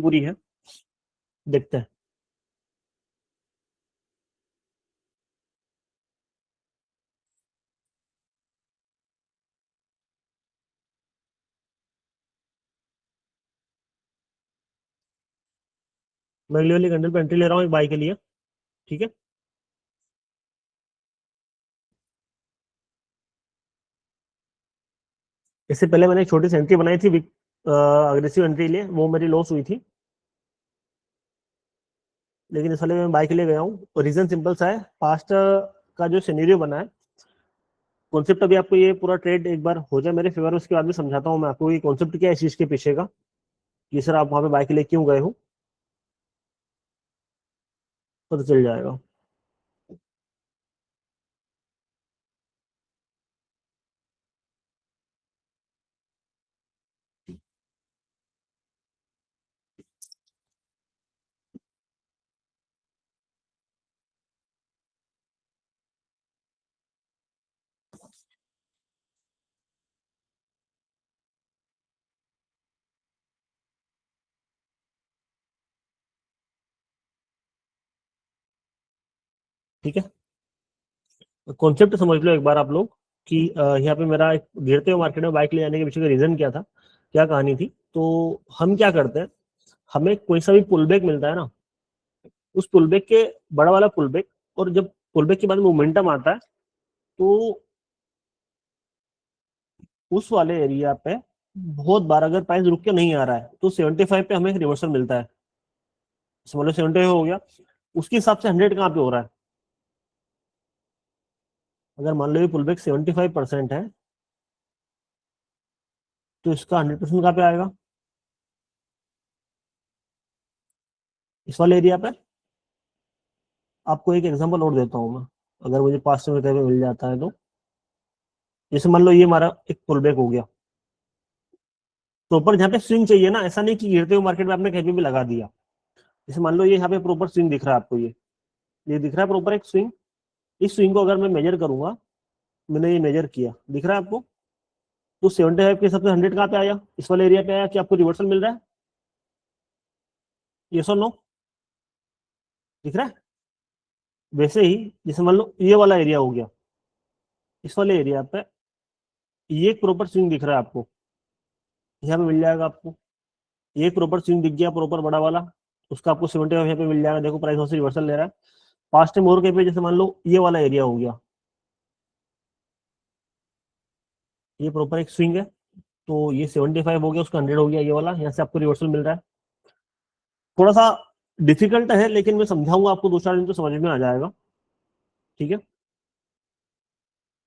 पूरी है, देखते हैं। मैं अगली वाली कैंडल पे एंट्री ले रहा हूँ एक बाई के लिए। ठीक है। इससे पहले मैंने एक छोटी सी एंट्री बनाई थी अग्रेसिव एंट्री लिए, वो मेरी लॉस हुई थी। लेकिन इस वाले में मैं बाई के लिए गया हूँ। रीजन सिंपल सा है, पास्ट का जो सिनेरियो बना है, कॉन्सेप्ट अभी आपको ये पूरा ट्रेड एक बार हो जाए मेरे फेवर, उसके बाद में समझाता हूँ मैं आपको ये कॉन्सेप्ट क्या है इस चीज के पीछे का, कि सर आप वहां पे बाई के लिए क्यों गए हो, पता चल जाएगा। ठीक है। कॉन्सेप्ट समझ लो एक बार आप लोग, कि यहाँ पे मेरा एक गिरते हुए मार्केट में बाइक ले जाने के पीछे का रीजन क्या था, क्या कहानी थी। तो हम क्या करते हैं, हमें कोई सा भी पुल बैक मिलता है ना, उस पुल बैक के, बड़ा वाला पुल बैक, और जब पुल बैक के बाद मोमेंटम आता है, तो उस वाले एरिया पे बहुत बार अगर प्राइस रुक के नहीं आ रहा है तो 75 पे हमें रिवर्सल मिलता है। समझ लो 75 हो गया, उसके हिसाब से 100 कहाँ पे हो रहा है। अगर मान लो ये पुल बैक 75% है, तो इसका 100% कहाँ पे आएगा, इस वाले एरिया पे। आपको एक एग्जांपल और देता हूँ मैं, अगर मुझे 500 रुपये में मिल जाता है तो। जैसे मान लो ये हमारा एक पुल बैक हो गया, प्रॉपर जहाँ पे स्विंग चाहिए ना, ऐसा नहीं कि गिरते हुए मार्केट में आपने कहीं पे भी लगा दिया। जैसे मान लो ये यहाँ पे प्रॉपर स्विंग दिख रहा है आपको, ये दिख रहा है प्रॉपर एक स्विंग। इस स्विंग को अगर मैं मेजर करूंगा, मैंने ये मेजर किया, दिख रहा है आपको, तो 75 के हिसाब से 100 कहाँ पे आया, इस वाले एरिया पे आया, कि आपको रिवर्सल मिल रहा है, ये सो नो, दिख रहा है। वैसे ही जैसे मान लो ये वाला एरिया हो गया, इस वाले एरिया पे ये एक प्रॉपर स्विंग दिख रहा है आपको, यहाँ पे मिल जाएगा आपको। ये एक प्रॉपर स्विंग दिख गया प्रॉपर बड़ा वाला, उसका आपको 75 यहाँ पे मिल जाएगा। देखो प्राइस से रिवर्सल ले रहा है। पास्ट टाइम और कहीं पे, जैसे मान लो ये वाला एरिया हो गया, ये प्रॉपर एक स्विंग है, तो ये 75 हो गया, उसका 100 हो गया, ये वाला यहाँ से आपको रिवर्सल मिल रहा है। थोड़ा सा डिफिकल्ट है, लेकिन मैं समझाऊंगा आपको, 2-4 दिन तो समझ में आ जाएगा। ठीक है।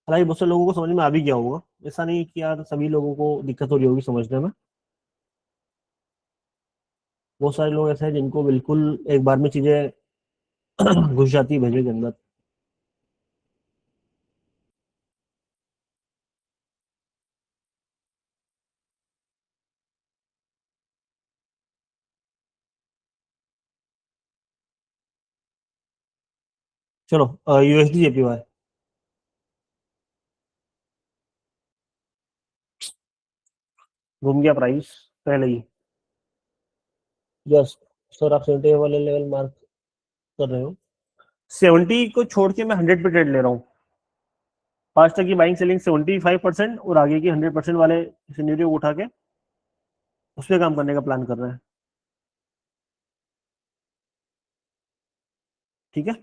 हालांकि बहुत से लोगों को समझ में आ भी गया होगा, ऐसा नहीं कि यार सभी लोगों को दिक्कत हो रही होगी समझने में। बहुत सारे लोग ऐसे हैं जिनको बिल्कुल एक बार में चीजें घुस जाती है भेजे के अंदर। चलो, यूएसडी जेपीवाई घूम गया प्राइस पहले ही। यस सर, आप 70 वाले लेवल मार्क कर रहे हो। 70 को छोड़ के मैं 100 पे ट्रेड ले रहा हूँ। फास्ट की बाइंग सेलिंग 75% और आगे की 100% वाले सिनेरियो उठा के उस पर काम करने का प्लान कर रहे हैं। ठीक है।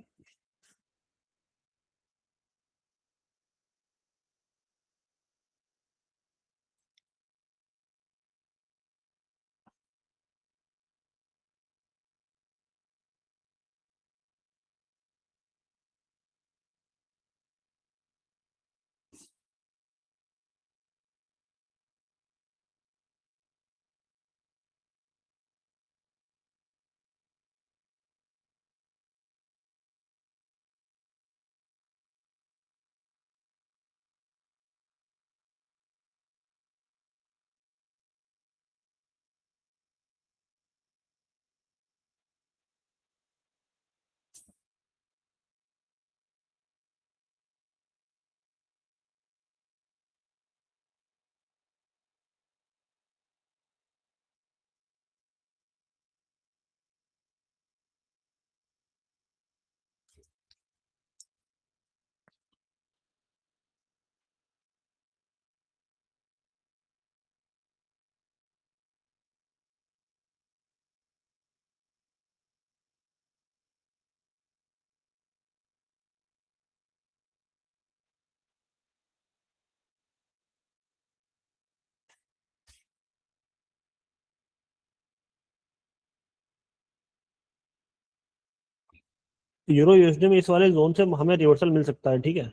यूरो यूएसडी में इस वाले जोन से हमें रिवर्सल मिल सकता है, ठीक है।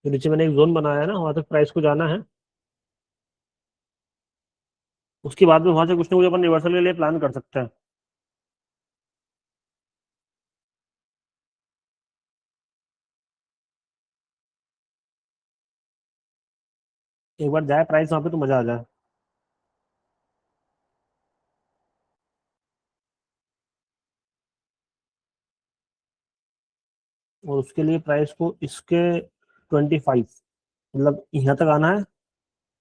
तो नीचे मैंने एक जोन बनाया है ना, वहां तक प्राइस को जाना है, उसके बाद में वहां से कुछ ना कुछ अपन रिवर्सल के लिए प्लान कर सकते हैं। एक बार जाए प्राइस वहां पे तो मजा आ जाए। और उसके लिए प्राइस को इसके 25, मतलब यहाँ तक आना है,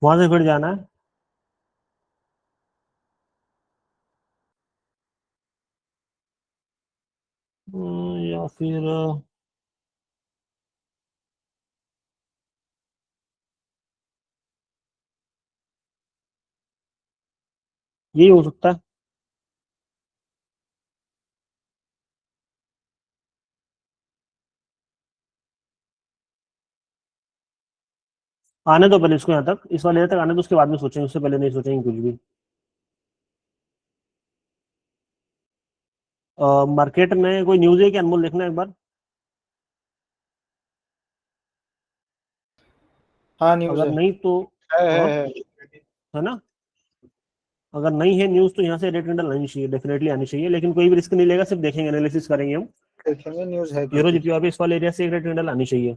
वहां से फिर जाना है। या फिर यही हो सकता है। आने दो पहले इसको यहाँ तक, इस वाले तक आने दो, उसके बाद में सोचेंगे, उससे पहले नहीं सोचेंगे कुछ भी। मार्केट में कोई न्यूज है कि अनमोल, देखना एक बार। हाँ न्यूज अगर है। नहीं तो है हाँ, है है। है ना। अगर नहीं है न्यूज तो यहाँ से रेट कैंडल आनी चाहिए, डेफिनेटली आनी चाहिए, लेकिन कोई भी रिस्क नहीं लेगा, सिर्फ देखेंगे, एनालिसिस करेंगे हम। देखेंगे न्यूज है यूरो क्योंकि। जीपीआर पे इस वाले एरिया से एक रेट कैंडल आनी चाहिए,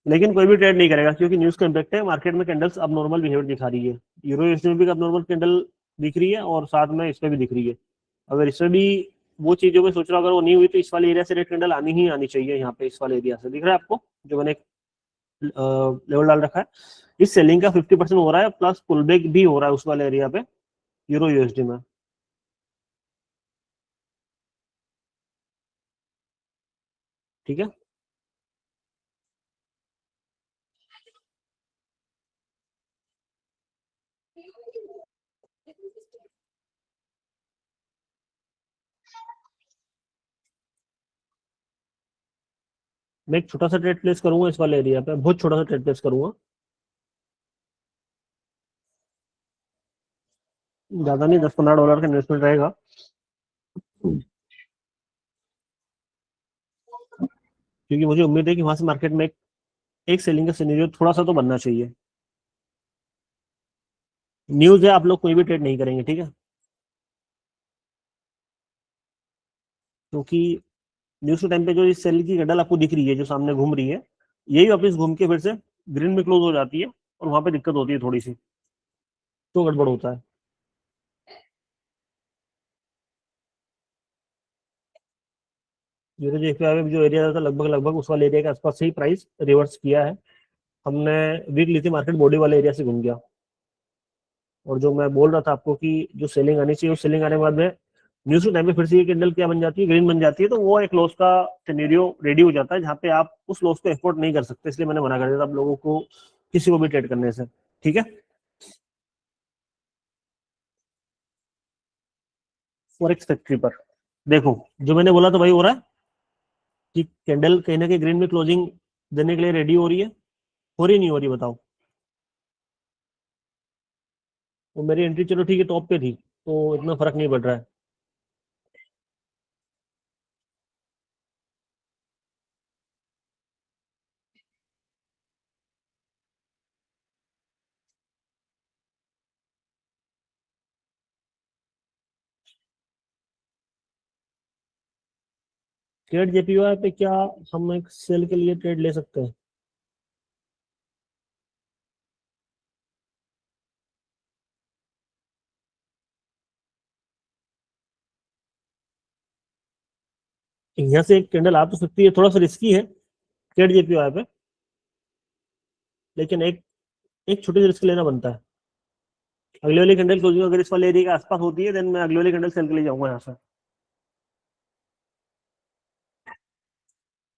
लेकिन कोई भी ट्रेड नहीं करेगा क्योंकि न्यूज का इम्पैक्ट है। मार्केट में कैंडल्स अब नॉर्मल बिहेवियर दिखा रही है, यूरो यूएसडी में भी अब नॉर्मल कैंडल दिख रही है, और साथ में इसमें भी दिख रही है। अगर इसमें भी वो चीजों में सोच रहा हूँ, अगर वो नहीं हुई तो इस वाले एरिया से रेट कैंडल आनी ही आनी चाहिए। यहाँ पे इस वाले एरिया से दिख रहा है आपको, जो मैंने लेवल डाल रखा है, इस सेलिंग का 50% हो रहा है, प्लस पुल बैक भी हो रहा है उस वाले एरिया पे यूरो यूएसडी में, ठीक है। मैं एक छोटा सा ट्रेड प्लेस करूंगा इस वाले एरिया पे, बहुत छोटा सा ट्रेड प्लेस करूंगा, ज्यादा नहीं, $10-15 का इन्वेस्टमेंट रहेगा। क्योंकि मुझे उम्मीद है कि वहां से मार्केट में एक सेलिंग का सिनेरियो थोड़ा सा तो बनना चाहिए। न्यूज है, आप लोग कोई भी ट्रेड नहीं करेंगे, ठीक है, क्योंकि न्यूज के टाइम पे जो इस सेल की गडल आपको दिख रही है, जो सामने घूम रही है, यही वापस घूम के फिर से ग्रीन में क्लोज हो जाती है, और वहां पे दिक्कत होती है थोड़ी सी, तो गड़बड़ होता है। यूरो जो एरिया था लगभग लगभग उस वाले एरिया के आसपास से ही प्राइस रिवर्स किया है। हमने वीक ली थी, मार्केट बॉडी वाले एरिया से घूम गया। और जो मैं बोल रहा था आपको कि जो सेलिंग आनी चाहिए, उस सेलिंग आने के बाद में न्यूज के टाइम पे फिर से ये कैंडल क्या बन जाती है, ग्रीन बन जाती है, तो वो एक लॉस का सिनेरियो रेडी हो जाता है, जहाँ पे आप उस लॉस को एफोर्ड नहीं कर सकते। इसलिए मैंने मना कर दिया था आप लोगों को किसी को भी ट्रेड करने से, ठीक है। फॉरेक्स फैक्ट्री पर देखो, जो मैंने बोला तो वही हो रहा है कि कैंडल कहीं ना कहीं ग्रीन में क्लोजिंग देने के लिए रेडी हो रही है, हो रही नहीं हो रही बताओ। वो मेरी एंट्री चलो ठीक है टॉप पे थी, तो इतना फर्क नहीं पड़ रहा है। ट्रेड जेपीवाई पे क्या हम एक सेल के लिए ट्रेड ले सकते हैं? यहाँ से एक कैंडल आ तो सकती है, थोड़ा सा रिस्की है ट्रेड जेपीवाई पे, लेकिन एक छोटी सी रिस्क लेना बनता है। अगले वाली कैंडल क्लोजिंग अगर इस वाले एरिया के आसपास होती है, देन मैं अगले वाली कैंडल सेल के लिए जाऊंगा यहाँ से।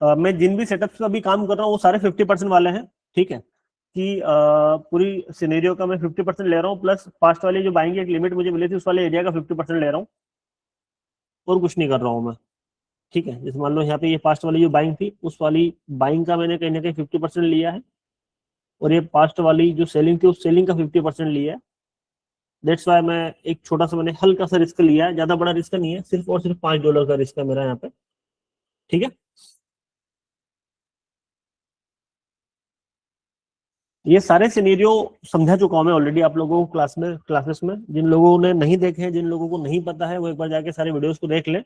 मैं जिन भी सेटअप्स पे अभी काम कर रहा हूँ वो सारे 50% वाले हैं, ठीक है। कि पूरी सिनेरियो का मैं 50% ले रहा हूँ, प्लस पास्ट वाली जो बाइंग की एक लिमिट मुझे मिली थी उस वाले एरिया का 50% ले रहा हूँ, और कुछ नहीं कर रहा हूँ मैं, ठीक है। जैसे मान लो यहाँ पे ये पास्ट वाली जो बाइंग थी, उस वाली बाइंग का मैंने कहीं ना कहीं 50% लिया है, और ये पास्ट वाली जो सेलिंग थी उस सेलिंग का 50% लिया है, दैट्स वाई मैं एक छोटा सा मैंने हल्का सा रिस्क लिया है, ज्यादा बड़ा रिस्क नहीं है, सिर्फ और सिर्फ $5 का रिस्क है मेरा यहाँ पे। ठीक है, ये सारे सिनेरियो समझा चुका हूं मैं ऑलरेडी आप लोगों को क्लासेस में। जिन लोगों ने नहीं देखे हैं, जिन लोगों को नहीं पता है, वो एक बार जाके सारे वीडियोस को देख ले,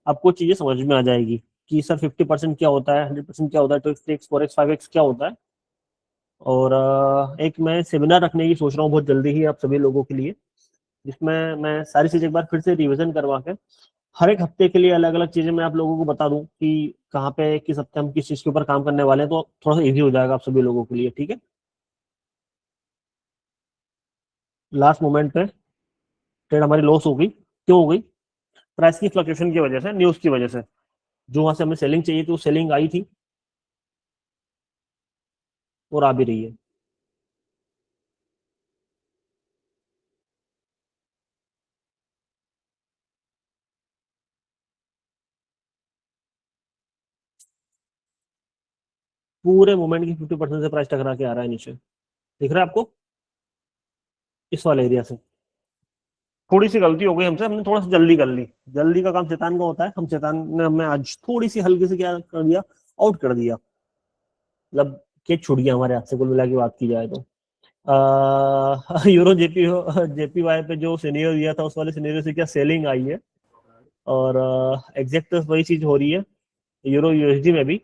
आपको चीजें समझ में आ जाएगी कि सर 50% क्या होता है, 100% क्या होता है, 2x 4x 5x क्या होता है। और एक मैं सेमिनार रखने की सोच रहा हूँ बहुत जल्दी ही आप सभी लोगों के लिए, जिसमें मैं सारी चीजें एक बार फिर से रिवीजन करवा के हर एक हफ्ते के लिए अलग अलग चीजें मैं आप लोगों को बता दूं कि कहाँ पे किस हफ्ते हम किस चीज के ऊपर काम करने वाले हैं, तो थोड़ा सा इजी हो जाएगा आप सभी लोगों के लिए। ठीक है, लास्ट मोमेंट पे ट्रेड हमारी लॉस हो गई, क्यों हो गई? प्राइस की फ्लक्चुएशन की वजह से, न्यूज की वजह से। जो वहां से हमें सेलिंग चाहिए थी वो सेलिंग आई थी और आ भी रही है। पूरे मोमेंट की 50% से प्राइस टकरा के आ रहा है नीचे, दिख रहा है आपको? इस वाले एरिया से थोड़ी सी गलती हो गई हमसे, हमने थोड़ा सा जल्दी कर ली। जल्दी का काम शैतान का होता है, हम शैतान ने हमें आज थोड़ी सी हल्की से क्या कर दिया, आउट कर दिया। मतलब केक छूट गया हमारे हाथ से, कुल मिला की बात की जाए तो। यूरो जेपीवाई पे जो सिनेरियो दिया था, उस वाले सिनेरियो से क्या सेलिंग आई है, और एग्जैक्ट वही चीज हो रही है यूरो यूएसडी में भी।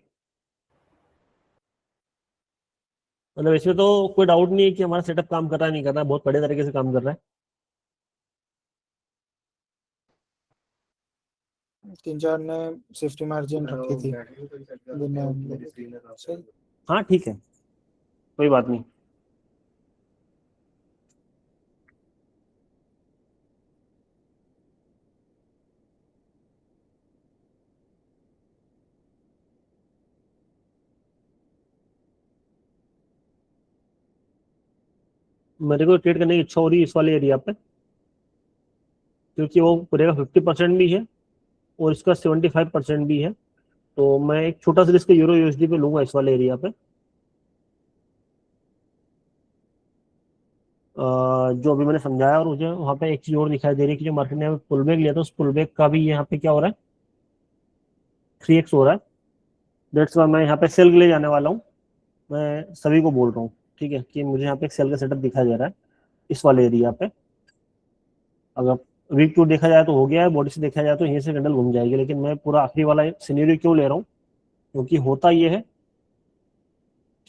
मतलब इसमें तो कोई डाउट नहीं है कि हमारा सेटअप काम कर रहा है, नहीं कर रहा है, बहुत बड़े तरीके से काम कर रहा है। 3-4 ने सेफ्टी मार्जिन रखी थी बिना सही। हाँ ठीक है, कोई बात नहीं। मेरे को ट्रेड करने की इच्छा हो रही है इस वाले एरिया पे, क्योंकि वो पूरे का 50% भी है और इसका 75% भी है। तो मैं एक छोटा सा रिस्क यूरो यूएसडी पे लूंगा इस वाले एरिया पे। जो अभी मैंने समझाया, और मुझे वहाँ पे एक चीज और दिखाई दे रही है कि जो मार्केट ने पुल बैक लिया था, उस पुल बैक का भी यहाँ पे क्या हो रहा है, 3x हो रहा है। दैट्स वाई मैं यहाँ पे सेल के लिए जाने वाला हूँ। मैं सभी को बोल रहा हूँ, ठीक है, कि मुझे यहाँ पे एक सेल का सेटअप दिखाई दे रहा है इस वाले एरिया पे। अगर वीक टू देखा जाए तो हो गया है, बॉडी से देखा जाए तो यहीं से कैंडल घूम जाएगी, लेकिन मैं पूरा आखिरी वाला सिनेरियो क्यों ले रहा हूँ, क्योंकि होता ये है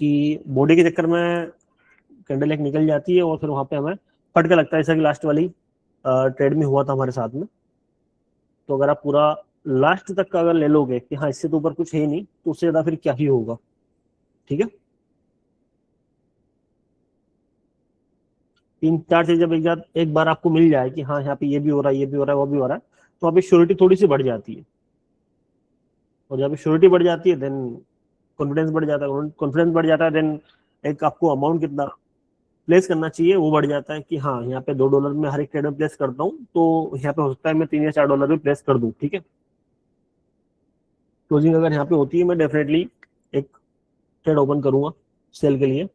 कि बॉडी के चक्कर में कैंडल एक निकल जाती है और फिर वहां पे हमें फटका लगता है, जैसा कि लास्ट वाली ट्रेड में हुआ था हमारे साथ में। तो अगर आप पूरा लास्ट तक का अगर ले लोगे कि हाँ इससे तो ऊपर कुछ है ही नहीं, तो उससे ज्यादा फिर क्या ही होगा। ठीक है, तीन चार चीजें जब एक बार आपको मिल जाए कि हाँ यहाँ पे ये भी हो रहा है, ये भी हो रहा है, वो भी हो रहा है, तो अभी श्योरिटी थोड़ी सी बढ़ जाती है। और जब श्योरिटी बढ़ जाती है देन कॉन्फिडेंस बढ़ जाता है, कॉन्फिडेंस बढ़ जाता है देन एक आपको अमाउंट कितना प्लेस करना चाहिए वो बढ़ जाता है कि हाँ यहाँ पे $2 में हर एक ट्रेड में प्लेस करता हूँ, तो यहाँ पे हो सकता है मैं $3 या $4 भी प्लेस कर दूँ। ठीक है, क्लोजिंग अगर यहाँ पे होती है मैं डेफिनेटली एक ट्रेड ओपन करूंगा सेल के लिए।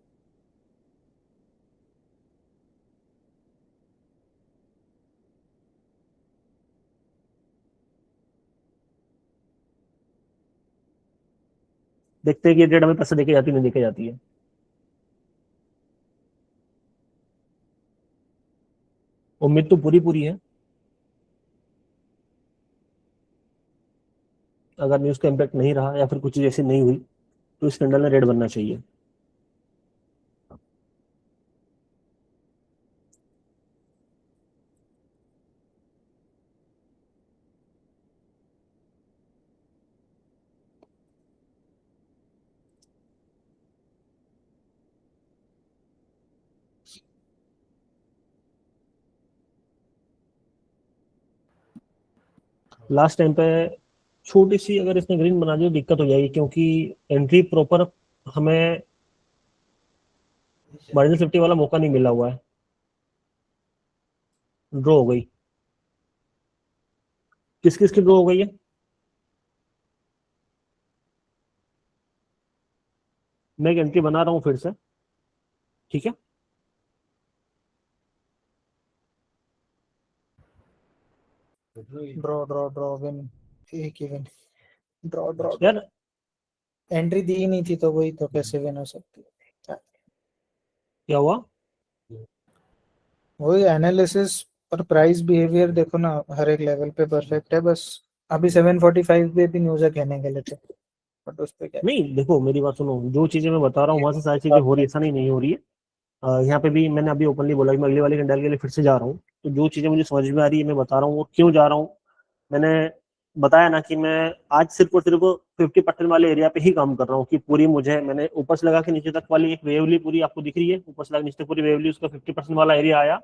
देखते हैं कि ये ट्रेड हमें पैसे देके जाती है नहीं देके जाती है। उम्मीद तो पूरी पूरी है, अगर न्यूज का इम्पैक्ट नहीं रहा या फिर कुछ चीज ऐसी नहीं हुई तो इस कैंडल में रेड बनना चाहिए। लास्ट टाइम पे छोटी सी अगर इसने ग्रीन बना दी तो दिक्कत हो जाएगी, क्योंकि एंट्री प्रॉपर हमें मार्जिन सेफ्टी वाला मौका नहीं मिला हुआ है, ड्रॉ हो गई। किस किस की ड्रॉ हो गई है? मैं एक एंट्री बना रहा हूँ फिर से। ठीक है, ड्रॉ विन, एक ही विन, ड्रॉ ड्रॉ ड्रॉ। यार एंट्री दी ही नहीं थी तो वही तो कैसे विन हो सकती है? क्या हुआ? वही एनालिसिस और प्राइस बिहेवियर देखो ना, हर एक लेवल पे परफेक्ट है। बस अभी 745 पे भी न्यूज़ है कहने के लिए थे, बट उस पे क्या नहीं देखो मेरी बात सुनो, जो चीजें मैं बता रहा हूँ वहां से सारी चीजें हो रही है, ऐसा नहीं हो रही है। यहाँ पे भी मैंने अभी ओपनली बोला कि मैं अगले वाले कैंडल के लिए फिर से जा रहा हूँ, तो जो चीजें मुझे समझ में आ रही है मैं बता रहा हूँ वो क्यों जा रहा हूँ। मैंने बताया ना कि मैं आज सिर्फ और सिर्फ 50% वाले एरिया पे ही काम कर रहा हूँ, कि पूरी मुझे मैंने ऊपर से लगा के नीचे तक वाली एक वेवली पूरी आपको दिख रही है, ऊपर से लगा नीचे तक पूरी वेवली, उसका 50% वाला एरिया आया,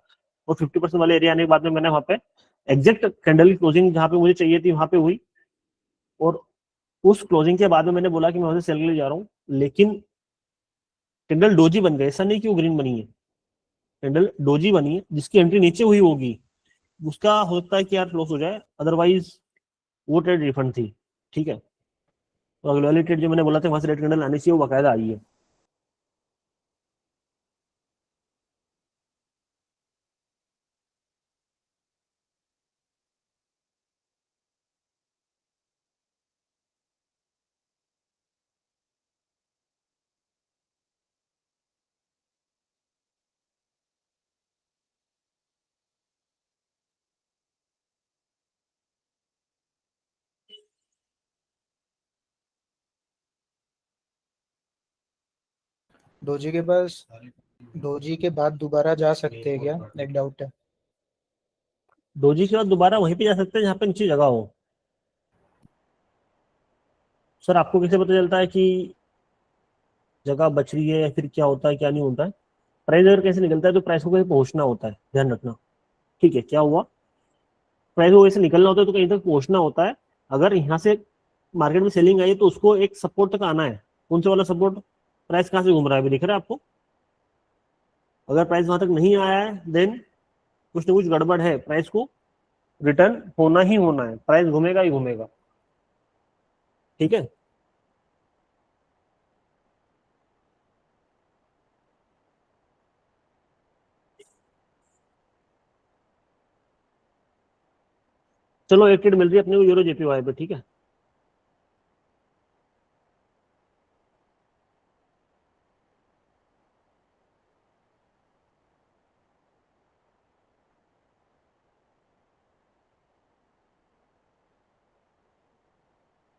और 50% वाले एरिया आने के बाद में मैंने वहां पे एग्जैक्ट कैंडल की क्लोजिंग जहाँ पे मुझे चाहिए थी वहां पे हुई, और उस क्लोजिंग के बाद में मैंने बोला कि मैं वहां से सेल के लिए जा रहा हूँ, लेकिन कैंडल डोजी बन गए, ऐसा नहीं कि वो ग्रीन बनी है, कैंडल डोजी बनी है, जिसकी एंट्री नीचे हुई होगी उसका हो सकता है कि यार लॉस हो जाए, अदरवाइज वो ट्रेड रिफंड थी। ठीक है, तो अगले वाली ट्रेड जो मैंने बोला था वहां से रेड कैंडल आनी चाहिए वो बाकायदा आई है। डोजी के पास, डोजी के बाद दोबारा जा सकते हैं क्या, एक डाउट है। डोजी के बाद दोबारा वहीं पे जा सकते हैं जहाँ पे नीचे जगह हो। सर आपको कैसे पता चलता है कि जगह बच रही है या फिर क्या होता है क्या नहीं होता है? प्राइस अगर कैसे निकलता है तो प्राइस को कहीं पहुंचना होता है, ध्यान रखना। ठीक है, क्या हुआ, प्राइस को वैसे निकलना होता है तो कहीं तक पहुंचना होता है। अगर यहाँ से मार्केट में सेलिंग आई तो उसको एक सपोर्ट तक आना है। कौन सा वाला सपोर्ट? प्राइस कहाँ से घूम रहा है अभी दिख रहा है आपको? अगर प्राइस वहां तक नहीं आया है देन कुछ ना कुछ गड़बड़ है, प्राइस को रिटर्न होना ही होना है, प्राइस घूमेगा ही घूमेगा। ठीक है, चलो एक ट्रेड मिल रही है अपने को यूरो जेपीवाई पे। ठीक है,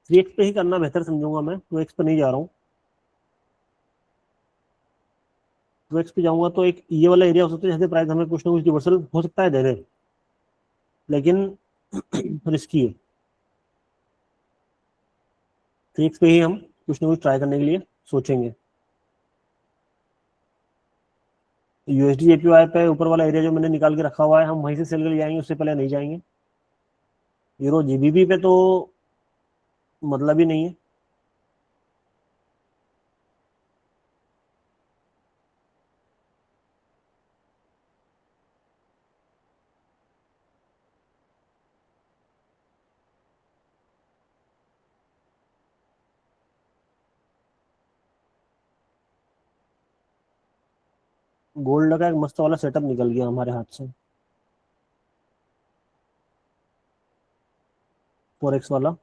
थ्री एक्स पे ही करना बेहतर समझूंगा मैं, टू एक्स पे नहीं जा रहा हूँ। टू एक्स पे जाऊंगा तो एक ये वाला एरिया हो सकता है जैसे प्राइस हमें कुछ ना कुछ रिवर्सल हो सकता है दे दे, लेकिन रिस्की है। थ्री एक्स पे ही हम कुछ ना कुछ ट्राई करने के लिए सोचेंगे। यूएसडी जेपीवाई पे ऊपर वाला एरिया जो मैंने निकाल के रखा हुआ है हम वहीं से सेल के लिए जाएंगे, उससे पहले नहीं जाएंगे। यूरो जीबीपी पे तो मतलब ही नहीं है। गोल्ड का एक मस्त वाला सेटअप निकल गया हमारे हाथ से, फोरेक्स वाला।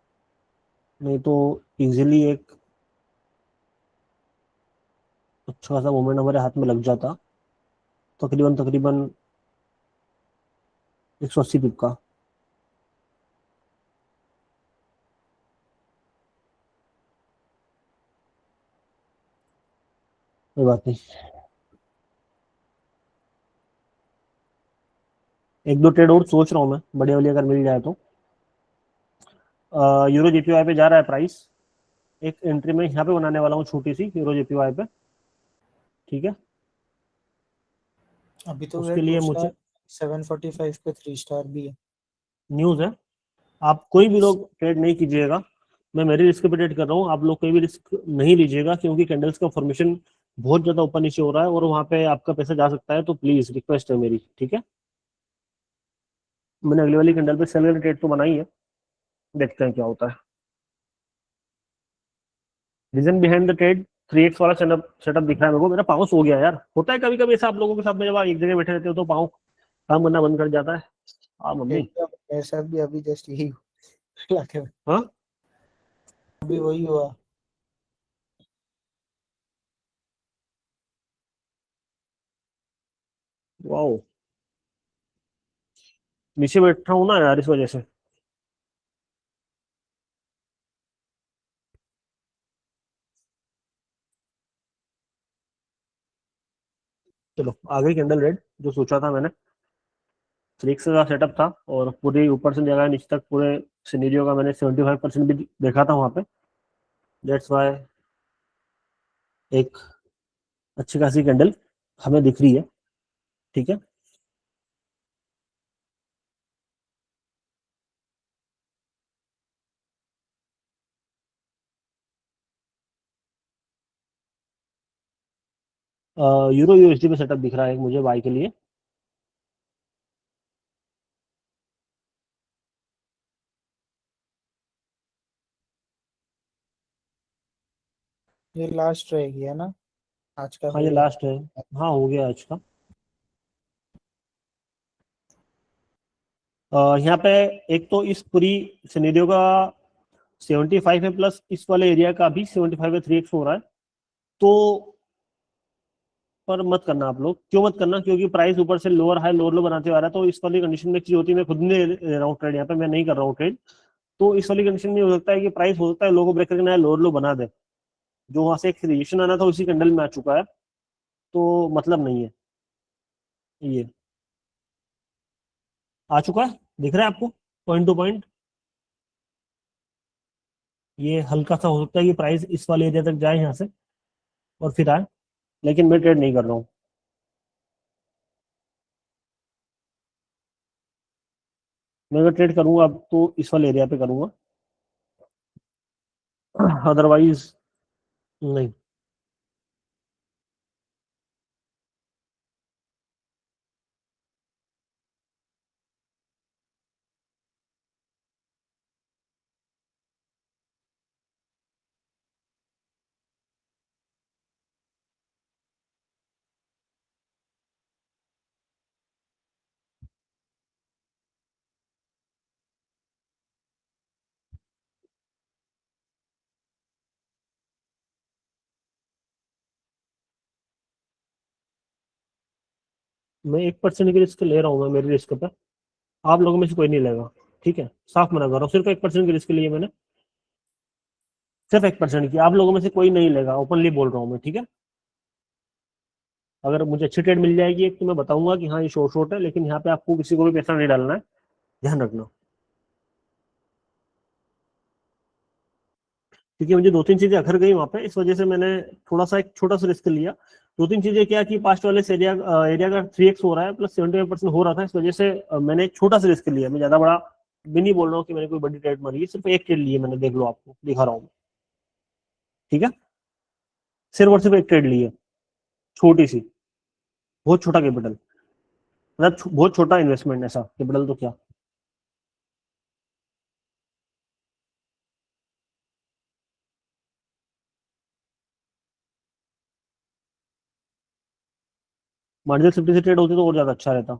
नहीं तो इजीली एक अच्छा खासा मोमेंट हमारे हाथ में लग जाता, तकरीबन तकरीबन 180 पिप का। कोई बात नहीं, एक दो ट्रेड और सोच रहा हूँ मैं, बढ़िया बढ़िया अगर मिल जाए तो। यूरो जेपीवाई पे जा रहा है प्राइस, एक एंट्री में यहाँ पे बनाने वाला हूँ छोटी सी यूरो जेपीवाई पे। ठीक है, अभी तो वे उसके टू लिए स्टार मुझे 745 पे 3 स्टार भी है। न्यूज़ है, आप कोई भी लोग ट्रेड नहीं कीजिएगा। मैं मेरी रिस्क पे ट्रेड कर रहा हूँ, आप लोग कोई भी रिस्क नहीं लीजिएगा, क्योंकि कैंडल्स का फॉर्मेशन बहुत ज्यादा ऊपर नीचे हो रहा है और वहां पे आपका पैसा जा सकता है, तो प्लीज रिक्वेस्ट है मेरी। ठीक है, मैंने अगली वाली कैंडल पे सेल ट्रेड तो बनाई है, देखते हैं क्या होता है। Reason behind the trade, three X वाला सेटअप दिख रहा है मेरे को, मेरा पाउस हो गया यार, होता है कभी कभी ऐसा आप लोगों के साथ में, जब आप एक जगह बैठे रहते हो तो पाउस काम करना बंद कर जाता है। हाँ मम्मी। एकदम मेरे साथ भी अभी जस्ट यही हुआ के हाँ अभी वही हुआ। वाओ, नीचे बैठा हूँ ना यार इस वजह से। चलो आ गई कैंडल रेड, जो सोचा था मैंने। फ्लिक्स का सेटअप था और पूरी ऊपर से जगह नीचे तक पूरे सिनेरियो का मैंने 75% भी देखा था वहां पे। दैट्स वाई एक अच्छी खासी कैंडल हमें दिख रही है। ठीक है। यूरो यूएसडी पे सेटअप दिख रहा है मुझे बाई के लिए। ये लास्ट रहेगी है ना, आज का हाँ हो ये गया। लास्ट है। हाँ हो गया आज का। यहाँ पे एक तो इस पूरी सिनेरियो का 75 है, प्लस इस वाले एरिया का भी 75 है, 3x हो रहा है। तो पर मत करना आप लोग, क्यों मत करना, क्योंकि प्राइस ऊपर से लोअर हाई लोअर लो बनाते हुए आ रहा है। तो इस वाली कंडीशन में एक चीज होती है, मैं खुद नहीं ले रहा हूँ ट्रेड, यहाँ पे मैं नहीं कर रहा हूँ ट्रेड। तो इस वाली कंडीशन में हो सकता है कि प्राइस हो सकता है लो को ब्रेक करके नया लोअर लो बना दे। जो वहां से एक रिएक्शन आना था उसी कैंडल में आ चुका है, तो मतलब नहीं है ये। आ चुका है, दिख रहा है आपको पॉइंट टू पॉइंट। ये हल्का सा हो सकता है कि प्राइस इस वाले एरिया तक जाए यहाँ से और फिर आए, लेकिन मैं ट्रेड नहीं कर रहा हूँ। मैं अगर ट्रेड करूंगा अब तो इस वाले एरिया पे करूंगा, अदरवाइज नहीं। मैं 1% की रिस्क ले रहा हूँ, मैं मेरी रिस्क पे। आप लोगों में से कोई नहीं लेगा। ठीक है, साफ मना कर रहा हूँ, सिर्फ 1% की रिस्क ली है मैंने। सिर्फ 1% की, आप लोगों में से कोई नहीं लेगा, ओपनली बोल रहा हूँ मैं। ठीक है। अगर मुझे अच्छी ट्रेड मिल जाएगी एक, तो मैं बताऊंगा कि हाँ ये शॉर्ट शॉर्ट है, लेकिन यहाँ पे आपको किसी को भी पैसा नहीं डालना है, ध्यान रखना। क्योंकि मुझे दो तीन चीजें अखर गई वहां पे, इस वजह से मैंने थोड़ा सा एक छोटा सा रिस्क लिया। दो तीन चीजें क्या कि पास्ट वाले से एरिया एरिया का 3x हो रहा है, प्लस 75% हो रहा था, इस वजह से मैंने एक छोटा सा रिस्क लिया। मैं ज्यादा बड़ा भी नहीं बोल रहा हूँ कि मैंने कोई बड़ी ट्रेड मारी है, सिर्फ एक ट्रेड ली है मैंने, देख लो आपको दिखा रहा हूँ। ठीक है, सिर्फ और सिर्फ एक ट्रेड ली है, छोटी सी, बहुत छोटा कैपिटल, मतलब बहुत छोटा इन्वेस्टमेंट, ऐसा कैपिटल तो क्या। मार्जिनल सेफ्टी से ट्रेड होती तो और ज्यादा अच्छा रहता।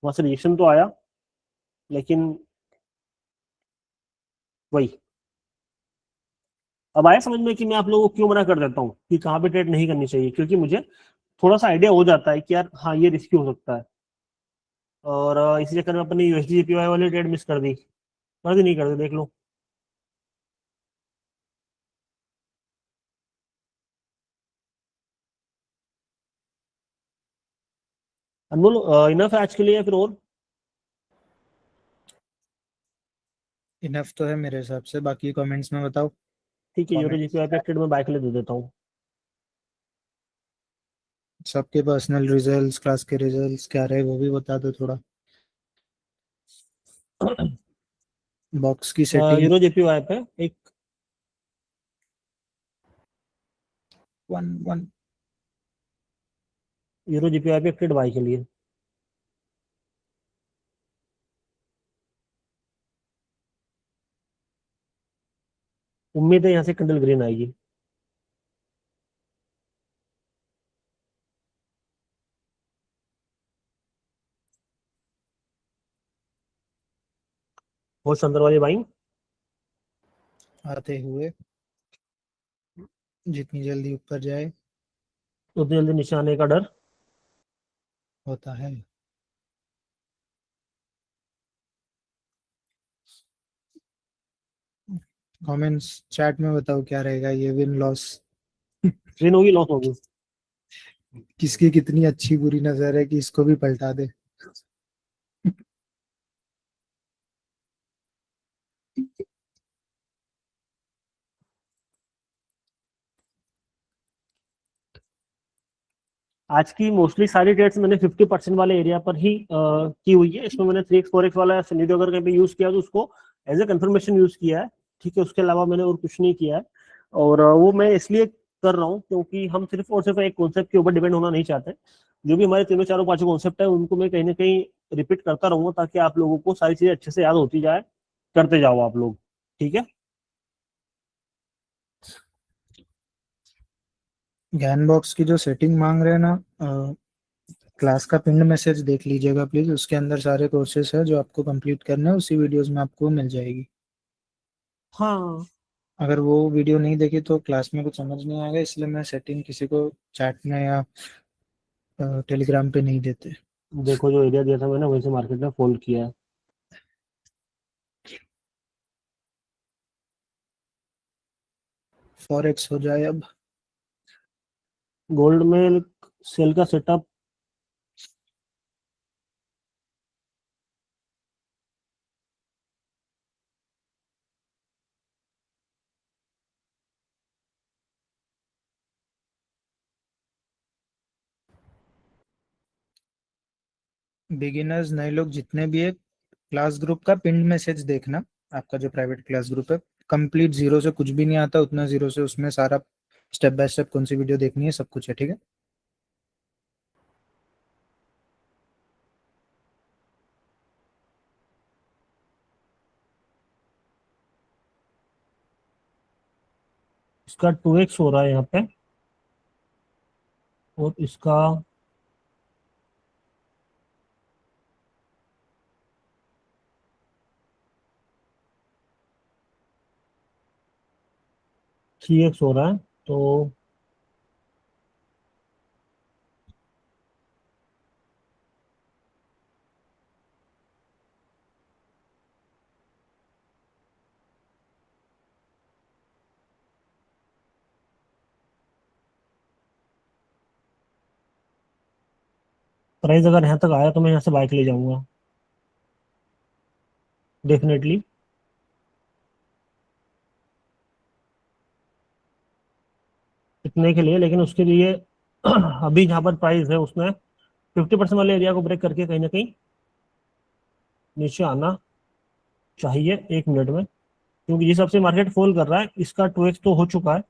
वहां से रिएक्शन तो आया, लेकिन वही। अब आया समझ में कि मैं आप लोगों को क्यों मना कर देता हूँ कि कहाँ पे ट्रेड नहीं करनी चाहिए, क्योंकि मुझे थोड़ा सा आइडिया हो जाता है कि यार हाँ ये रिस्की हो सकता है। और इसी चक्कर में अपनी यूएसडी जेपीवाई वाली ट्रेड मिस कर दी नहीं कर दी, देख लो। अनमोल, इनफ है आज के लिए या फिर और? इनफ तो है मेरे हिसाब से, बाकी कमेंट्स में बताओ। ठीक है, यूरो कमेंट्स जेपीवाई पे ट्रेड में बाइक ले दे देता हूँ। सबके पर्सनल रिजल्ट्स, क्लास के रिजल्ट्स क्या रहे वो भी बता दो थोड़ा। बॉक्स की सेटिंग। यूरो जेपीवाई पे एक, वन वन। यूरो जेपीवाई पे एक ट्रेड बाई के लिए। उम्मीद है यहाँ से कैंडल ग्रीन आएगी। होश अंदर वाली बाइंग आते हुए जितनी जल्दी ऊपर जाए उतनी जल्दी नीचे आने का डर। होता है। कमेंट्स चैट में बताओ क्या रहेगा ये विन लॉस। विन होगी लॉस होगी। किसकी कितनी अच्छी बुरी नजर है कि इसको भी पलटा दे। आज की मोस्टली सारी ट्रेड्स मैंने 50% वाले एरिया पर ही की हुई है। इसमें मैंने 3x 4x वाला सिनेरियो अगर कहीं पे यूज किया तो उसको एज ए कंफर्मेशन यूज किया है। ठीक है, उसके अलावा मैंने और कुछ नहीं किया है। और वो मैं इसलिए कर रहा हूँ क्योंकि हम सिर्फ और सिर्फ एक कॉन्सेप्ट के ऊपर डिपेंड होना नहीं चाहते। जो भी हमारे तीनों चारों पांचों कॉन्सेप्ट है उनको मैं कहीं ना कहीं रिपीट करता रहूंगा ताकि आप लोगों को सारी चीजें अच्छे से याद होती जाए, करते जाओ आप लोग। ठीक है। ज्ञान बॉक्स की जो सेटिंग मांग रहे हैं ना, क्लास का पिन मैसेज देख लीजिएगा प्लीज, उसके अंदर सारे कोर्सेस है जो आपको कंप्लीट करना है, उसी वीडियोस में आपको मिल जाएगी। हाँ अगर वो वीडियो नहीं देखी तो क्लास में कुछ समझ नहीं आएगा, इसलिए मैं सेटिंग किसी को चैट में या टेलीग्राम पे नहीं देते। देखो, जो एरिया दिया था मैंने वहीं से मार्केट में फोल्ड किया है। फॉरेक्स हो जाए अब। गोल्ड में सेल का सेटअप बिगिनर्स नए लोग जितने भी है, क्लास ग्रुप का पिन मैसेज देखना। आपका जो प्राइवेट क्लास ग्रुप है, कंप्लीट जीरो से कुछ भी नहीं आता, उतना जीरो से उसमें सारा स्टेप बाय स्टेप कौन सी वीडियो देखनी है सब कुछ है, ठीक है। इसका 2x हो रहा है यहाँ पे, और इसका 3x हो रहा है। तो प्राइस अगर यहाँ तक आया तो मैं यहाँ से बाइक ले जाऊंगा डेफिनेटली। इतने के लिए, लेकिन उसके लिए अभी जहाँ पर प्राइस है उसमें 50% वाले एरिया को ब्रेक करके कहीं ना कहीं नीचे आना चाहिए 1 मिनट में। क्योंकि जिस हिसाब से मार्केट फॉल कर रहा है, इसका 2x तो हो चुका है।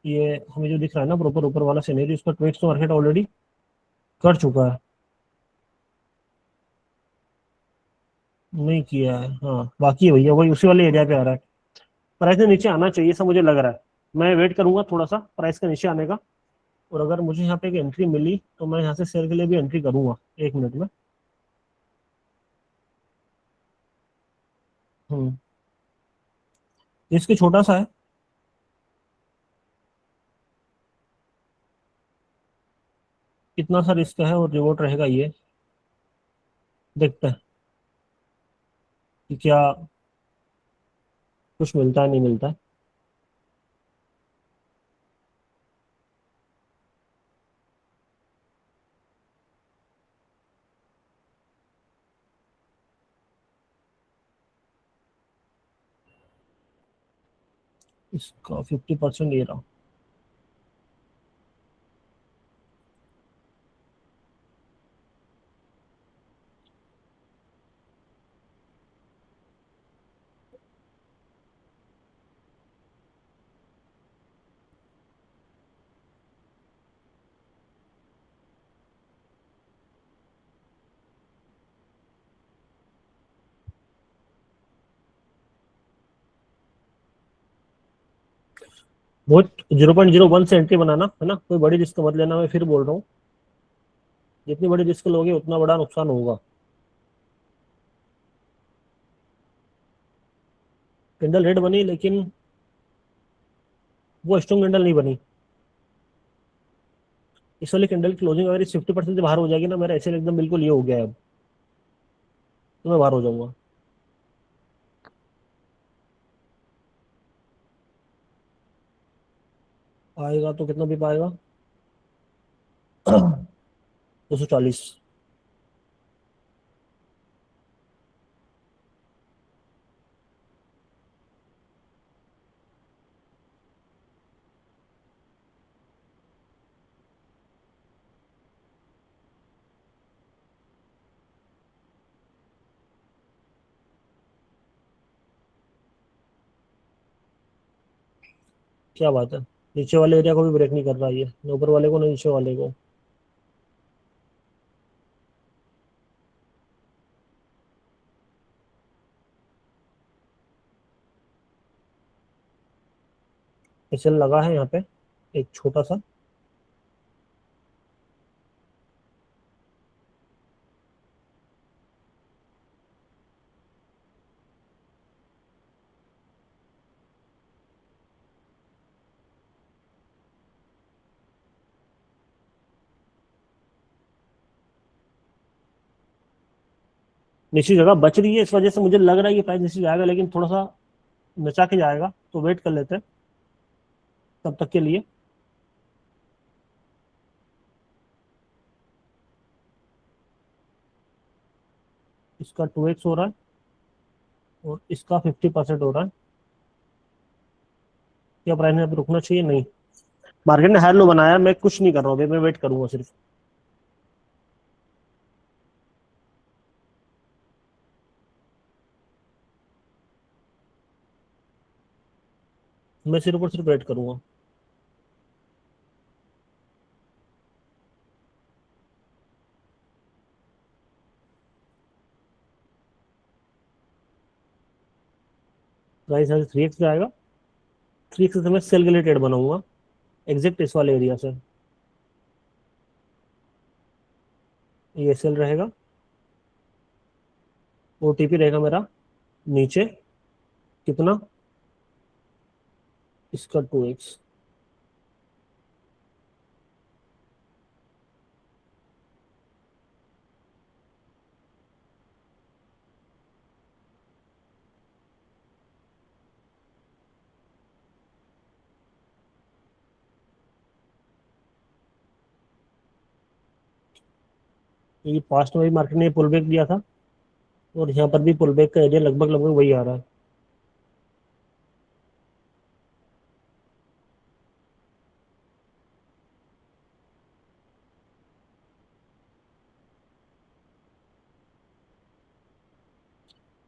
ये हमें जो दिख रहा है ना प्रॉपर ऊपर वाला सिनेरियो, इसका 2x तो मार्केट ऑलरेडी कर चुका है। नहीं किया है, हाँ बाकी है भैया, वही उसी वाले एरिया पे आ रहा है। प्राइस के नीचे आना चाहिए ऐसा मुझे लग रहा है। मैं वेट करूंगा थोड़ा सा प्राइस के नीचे आने का। और अगर मुझे यहाँ पे एक एंट्री मिली तो मैं यहाँ से शेयर के लिए भी एंट्री करूंगा 1 मिनट में। हम्म। इसकी छोटा सा है। कितना सा रिस्क है और रिवॉर्ड रहेगा ये देखते हैं कि क्या कुछ मिलता है नहीं मिलता है। इसका 50% ये रहा। बहुत 0.01 से एंट्री बनाना है ना, कोई बड़ी रिस्क मत लेना, मैं फिर बोल रहा हूँ। जितनी बड़ी रिस्क लोगे उतना बड़ा नुकसान होगा। कैंडल रेड बनी लेकिन वो स्ट्रॉन्ग कैंडल नहीं बनी। इस वाली कैंडल क्लोजिंग अगर 50% से बाहर हो जाएगी ना, मेरा ऐसे एकदम बिल्कुल ये हो गया है अब, तो मैं बाहर हो जाऊंगा। आएगा तो कितना भी पाएगा? 240। क्या बात है, नीचे वाले एरिया को भी ब्रेक नहीं कर रहा ये, न ऊपर वाले को न नीचे वाले को। एसएल लगा है यहाँ पे एक छोटा सा। निश्चित जगह बच रही है, इस वजह से मुझे लग रहा है कि प्राइस नीचे जाएगा, लेकिन थोड़ा सा नचा के जाएगा, तो वेट कर लेते हैं तब तक के लिए। इसका 2x हो रहा है और इसका 50% हो रहा है। क्या प्राइस में रुकना चाहिए? नहीं। मार्केट ने हायर लो बनाया, मैं कुछ नहीं कर रहा हूँ अभी, मैं वेट करूंगा सिर्फ। मैं सिर्फ और सिर्फ वेट करूंगा। प्राइस आज 3x पे आएगा। 3x से मैं सेल के लिए ट्रेड बनाऊंगा, एग्जैक्ट इस वाले एरिया से। ये सेल रहेगा, ओटीपी रहेगा मेरा नीचे। कितना? इसका 2x। ये पास्ट में भी मार्केट ने पुल बैक दिया था, और यहाँ पर भी पुल बैक का एरिया लगभग लगभग वही आ रहा है।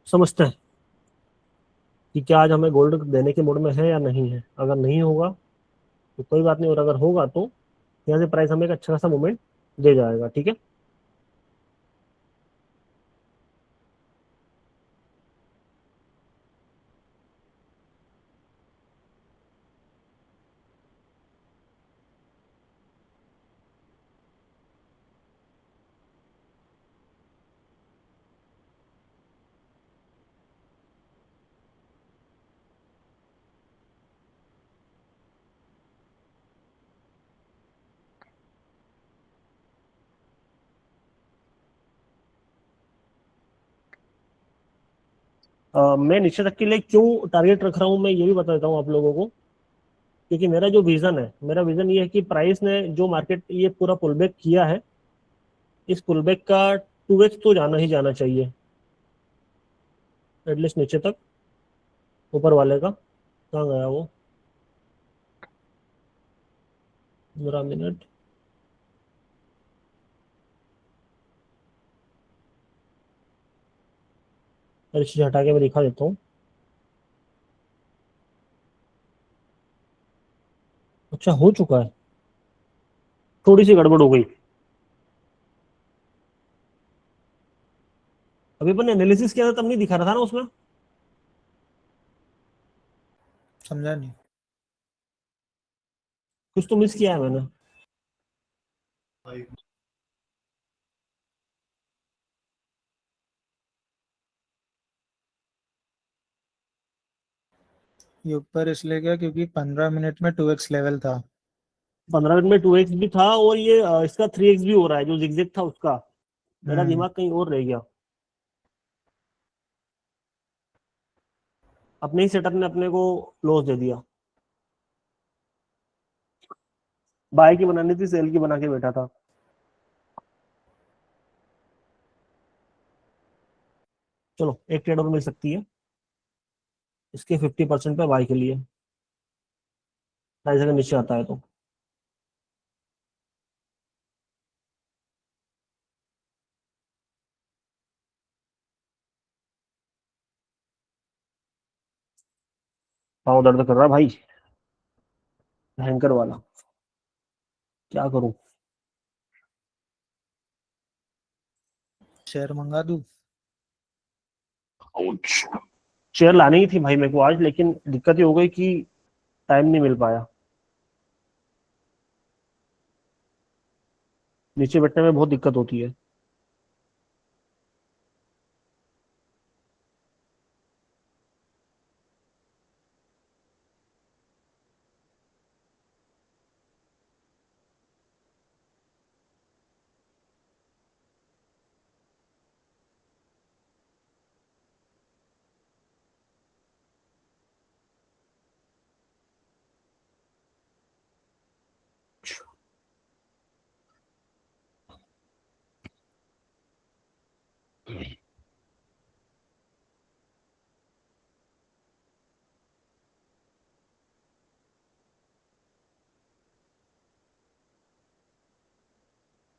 समझते हैं कि क्या आज हमें गोल्ड देने के मूड में है या नहीं है। अगर नहीं होगा तो कोई बात नहीं, और अगर होगा तो यहाँ से प्राइस हमें एक अच्छा खासा मूवमेंट दे जाएगा। ठीक है। मैं नीचे तक के लिए क्यों टारगेट रख रहा हूँ, मैं ये भी बता देता हूँ आप लोगों को। क्योंकि मेरा जो विजन है, मेरा विजन ये है कि प्राइस ने जो मार्केट ये पूरा पुल बैक किया है, इस पुल बैक का 2x तो जाना ही जाना चाहिए, एटलीस्ट नीचे तक, ऊपर वाले का। कहाँ गया वो मेरा मिनट? अरे चीज हटा के मैं दिखा देता हूँ। अच्छा, हो चुका है। थोड़ी सी गड़बड़ हो गई। अभी अपन एनालिसिस किया था तब नहीं दिखा रहा था ना उसमें? समझा नहीं। कुछ तो मिस किया है मैंने। ये ऊपर इसलिए गया क्योंकि 15 मिनट में 2x लेवल था। 15 मिनट में 2x भी था, और ये इसका 3x भी हो रहा है, जो जिगजैग था उसका। मेरा हम्म। दिमाग कहीं और रह गया। अपने ही सेटअप ने अपने को लॉस दे दिया। बाय की बनानी थी, सेल की बना के बैठा था। चलो एक ट्रेड और मिल सकती है इसके 50% पे बाय के लिए, प्राइस अगर नीचे आता है तो। पाँव दर्द कर रहा है भाई, भयंकर वाला। क्या करूं। शेयर मंगा दूं? शेयर लानी ही थी भाई मेरे को आज, लेकिन दिक्कत ये हो गई कि टाइम नहीं मिल पाया। नीचे बैठने में बहुत दिक्कत होती है।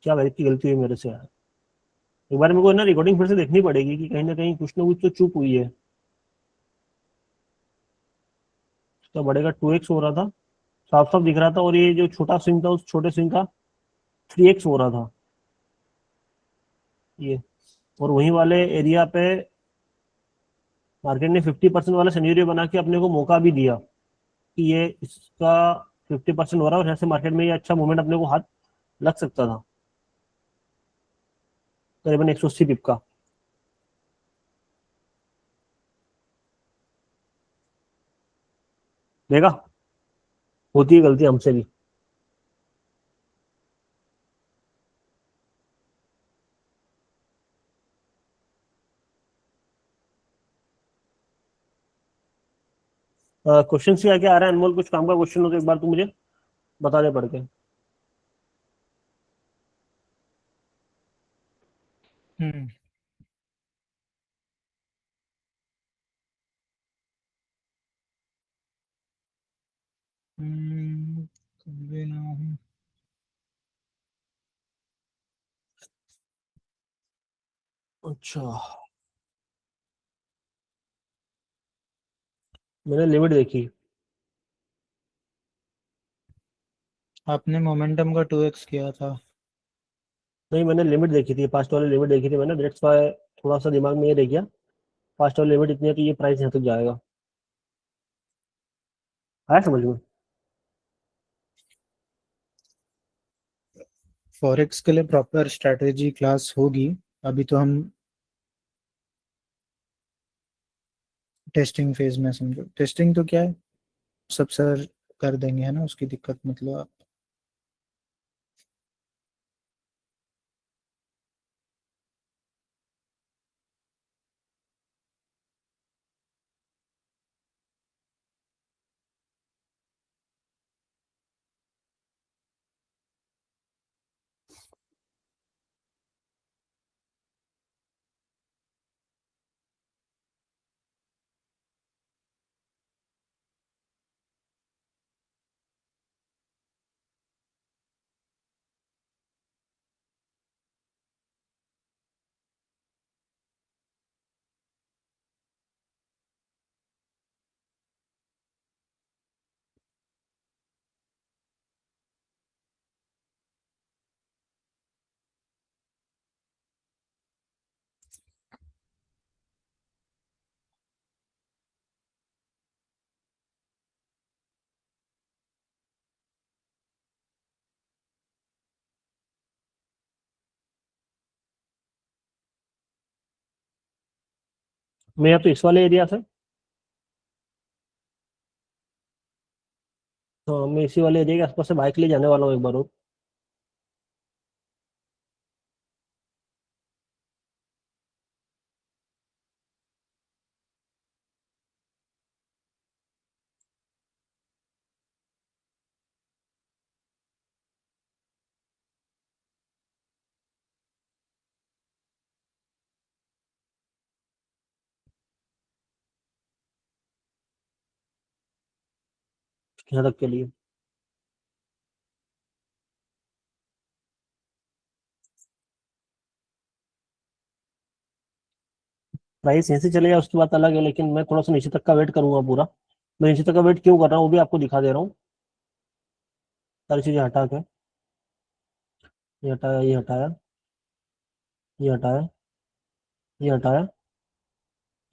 क्या भाई की गलती हुई मेरे से यार। एक बार मेरे को ना रिकॉर्डिंग फिर से देखनी पड़ेगी कि कहीं ना कुछ तो चूक हुई है। तो बड़े का 2x हो रहा था, साफ साफ दिख रहा था, और ये जो छोटा स्विंग था उस छोटे स्विंग का 3x हो रहा था ये। और वहीं वाले एरिया पे मार्केट ने 50% वाला सिनेरियो बना के अपने को मौका भी दिया कि ये इसका 50% हो रहा है, और ऐसे मार्केट में ये अच्छा मूवमेंट अपने को हाथ लग सकता था, करीबन 180 पिप का। देखा, होती है गलती हमसे भी। क्वेश्चन क्या क्या आ रहा है अनमोल? कुछ काम का क्वेश्चन हो तो एक बार तू मुझे बता दे पढ़ के। हम्म। समझे ना हूँ। अच्छा, मैंने लिमिट देखी। आपने मोमेंटम का 2x किया था। नहीं, मैंने लिमिट देखी थी, पास्ट वाली लिमिट देखी थी मैंने, दैट्स व्हाई थोड़ा सा दिमाग में ये रह गया। पास्ट वाली लिमिट इतनी है तो ये प्राइस यहाँ तक जाएगा। आया समझ में? फॉरेक्स के लिए प्रॉपर स्ट्रैटेजी क्लास होगी। अभी तो हम टेस्टिंग फेज में, समझो टेस्टिंग तो क्या है, सब सर कर देंगे, है ना, उसकी दिक्कत मतलब आप। मैं या तो इस वाले एरिया से मैं इसी वाले एरिया के आसपास से बाइक ले जाने वाला हूँ एक बार और। कितना तक के लिए? प्राइस ऐसे चले जाए उसकी बात अलग है, लेकिन मैं थोड़ा सा नीचे तक का वेट करूंगा पूरा। मैं नीचे तक का वेट क्यों कर रहा हूँ वो भी आपको दिखा दे रहा हूँ। सारी चीजें हटा के, ये हटाया, ये हटाया, ये हटाया, ये हटाया।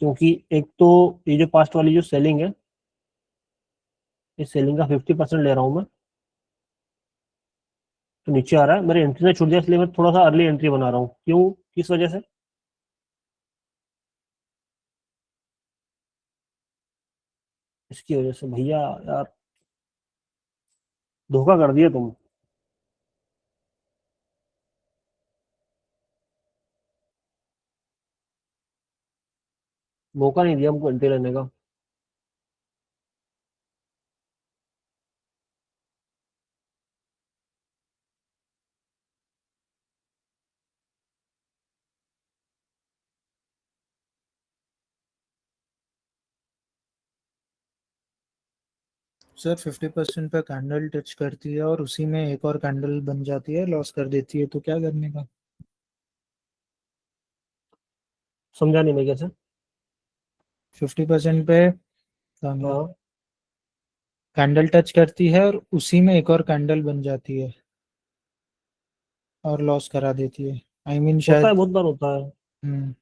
क्योंकि एक तो ये जो पास्ट वाली जो सेलिंग है, इस सेलिंग का 50% ले रहा हूँ मैं, तो नीचे आ रहा है। मेरे एंट्री से छूट गया, इसलिए मैं थोड़ा सा अर्ली एंट्री बना रहा हूँ। क्यों, किस वजह से? इसकी वजह से भैया। यार, धोखा कर दिया तुम। मौका नहीं दिया हमको एंट्री लेने का। सर 50% पे कैंडल टच करती है और उसी में एक और कैंडल बन जाती है, लॉस कर देती है, तो क्या करने का? समझा नहीं मैं कैसे। 50% पे हाँ, कैंडल टच करती है और उसी में एक और कैंडल बन जाती है और लॉस करा देती है। आई मीन होता है, शायद। बहुत बार होता है। हम्म।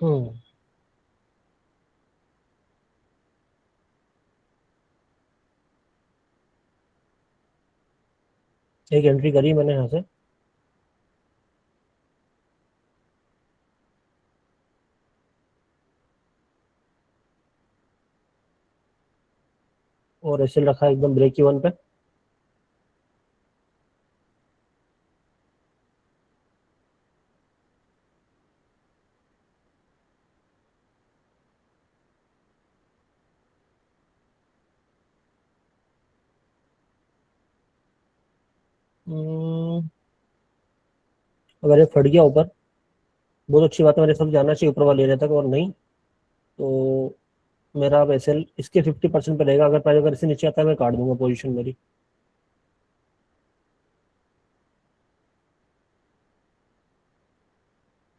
हम्म। एक एंट्री करी मैंने यहाँ से। और ऐसे रखा एकदम ब्रेक इवन पे। हम्म, अगर ये फट गया ऊपर, बहुत अच्छी बात है, मेरे सब जाना चाहिए ऊपर वाले एरिया तक। और नहीं तो मेरा अब एसएल इसके 50% पे रहेगा। अगर प्राइस अगर इससे नीचे आता है मैं काट दूंगा पोजीशन मेरी।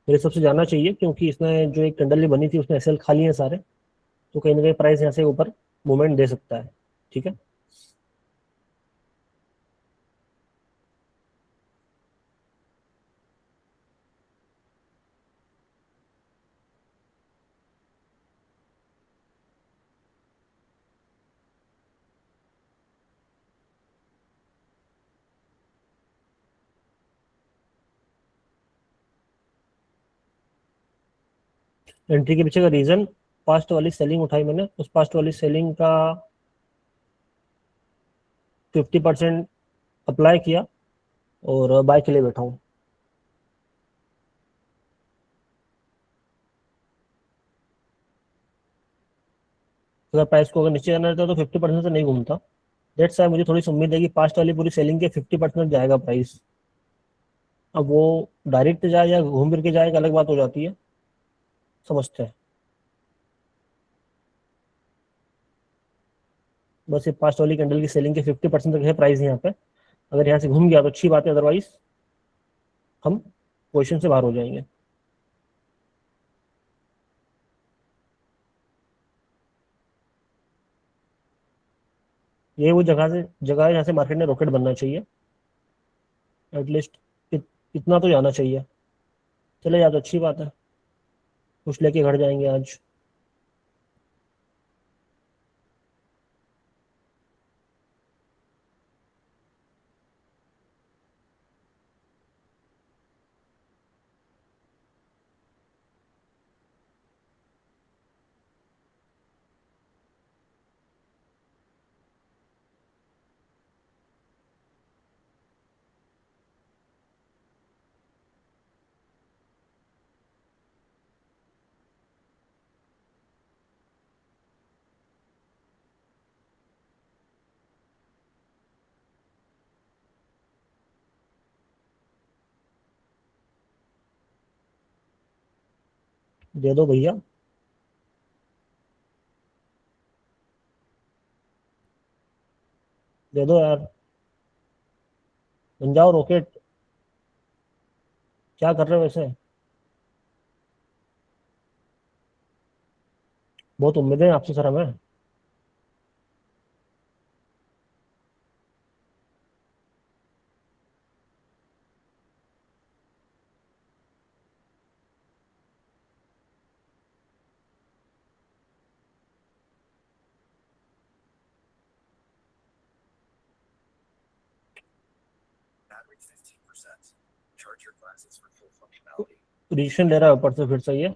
मेरे सबसे जाना चाहिए, क्योंकि इसने जो एक कंडली बनी थी उसने एसएल खा लिए हैं सारे। तो कहीं ना कहीं प्राइस यहाँ से ऊपर मूवमेंट दे सकता है। ठीक है। एंट्री के पीछे का रीजन, पास्ट वाली सेलिंग उठाई मैंने, उस पास्ट वाली सेलिंग का 50% अप्लाई किया और बाय के लिए बैठा हूँ। अगर प्राइस को अगर नीचे जाना रहता तो 50% से नहीं घूमता। डेट्स है, मुझे थोड़ी सी उम्मीद है कि पास्ट वाली पूरी सेलिंग के 50% जाएगा प्राइस। अब वो डायरेक्ट जाए या घूम फिर के जाए एक अलग बात हो जाती है, समझते हैं। बस ये पास्ट वाली कैंडल की सेलिंग के 50% तक है प्राइस यहाँ पे। अगर यहाँ से घूम गया तो अच्छी बात है, अदरवाइज हम पोजिशन से बाहर हो जाएंगे। ये वो जगह है जहाँ से मार्केट ने रॉकेट बनना चाहिए, एटलीस्ट इतना तो जाना चाहिए। चले जा तो अच्छी बात है, कुछ लेके घर जाएंगे आज। दे दो भैया, दे दो यार, बन जाओ रॉकेट। क्या कर रहे हो वैसे? बहुत उम्मीदें हैं आपसे सर हमें। पोजीशन ले रहा है ऊपर से फिर से ये,